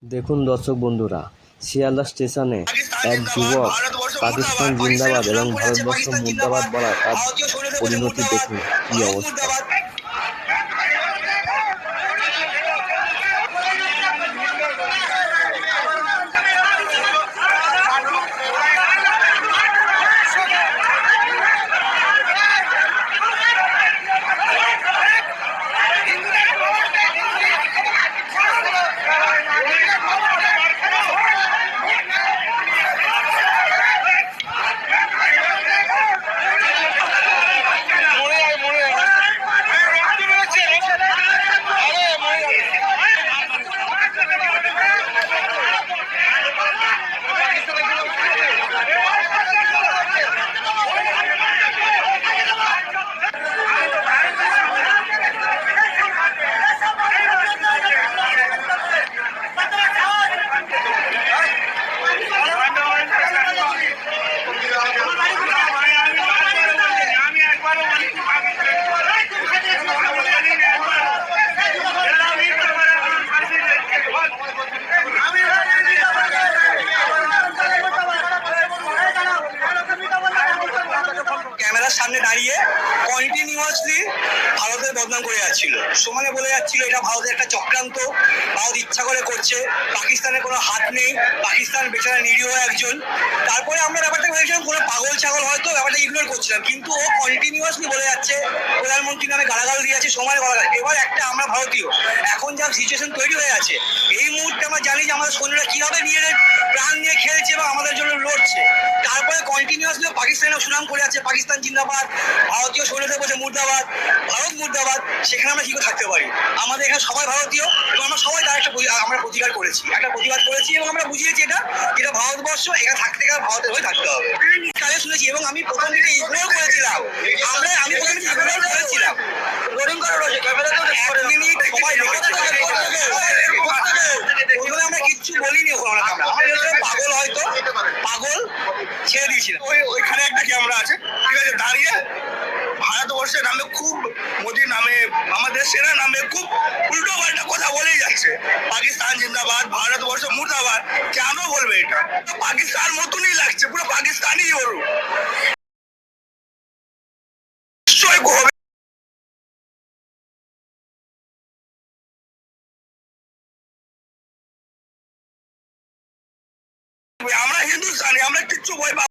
দেখুন দর্শক বন্ধুরা, শিয়ালদা স্টেশনে এক যুবক পাকিস্তান জিন্দাবাদ এবং ভারতবর্ষ মুর্দাবাদ বলায় তার পরিণতি দেখুন কি অবস্থা। ক্যামেরার সামনে দাঁড়িয়ে কন্টিনিউয়াসলি ভারতের বদনাম করে যাচ্ছিল, সমানে বলে যাচ্ছিল এটা ভারতের একটা চক্রান্ত, ভারত ইচ্ছা করে করছে, পাকিস্তানের কোনো হাত নেই, পাকিস্তান বেচারা নিরীহ একজন। তারপরে আমরা ব্যাপারটা ভেবেছিলাম কোনো পাগল ছাগল হয়তো ব্যাপারটা ইগনোর করছিলাম, কিন্তু ও কন্টিনিউয়াসলি বলে যাচ্ছে প্রধানমন্ত্রী নামে গালাগাল দিয়ে যাচ্ছে, সময় গালাগাল। এবার একটা আমরা ভারতীয়, এখন যা সিচুয়েশন তৈরি হয়ে আছে এই মুহূর্তে আমরা জানি যে আমাদের সৈন্যরা কিভাবে নিজেদের প্রাণ নিয়ে খেলছে এবং আমাদের জন্য লড়ছে। তারপরে কন্টিনিউয়াসলি পাকিস্তানের সুনাম করে যাচ্ছে, পাকিস্তান জিন্দাবাদ, ভারতীয় সৈন্যদের বলছে মুর্দাবাদ, ভারত মুর্দাবাদ। সেখানে আমরা কি করে থাকতে পারি? আমাদের এখানে সবাই ভারতীয় এবং আমরা সবাই তার একটা আমরা প্রতিবাদ করেছি এবং আমরা বুঝিয়েছি এটা ভারতবর্ষ, এখানে থাকতে গেলে ভারতের হয়ে থাকতে হবে। কালে শুনেছি এবং আমি প্রথম দিকে ইগনোর করেছিলাম, আমি প্রথম দিকে ইগনোর করেছিলাম। লোডিং করা রয়েছে ক্যামেরাতেও, এক মিনিট সবাই দেখেছে, ওইখানে আমরা কিচ্ছু বলিনি। ওখানে আমরা পাগল, হয়তো পাগল ছেড়ে দিয়েছিলাম। ওইখানে একটা ক্যামেরা আছে, ঠিক আছে, দাঁড়িয়ে ভারতবর্ষের নামে খুব, মোদির নামে, আমাদের সেনার নামে খুব উল্টো পাল্টা কথা বলেই যাচ্ছে। পাকিস্তান জিন্দাবাদ, ভারতবর্ষ মুর্দাবাদ। কেন বলবে এটা? পাকিস্তান মতনই লাগছে, পুরো পাকিস্তানি ওর নিশ্চয় হবে। আমরা হিন্দুস্তানি, আমরা কিচ্ছু ভয়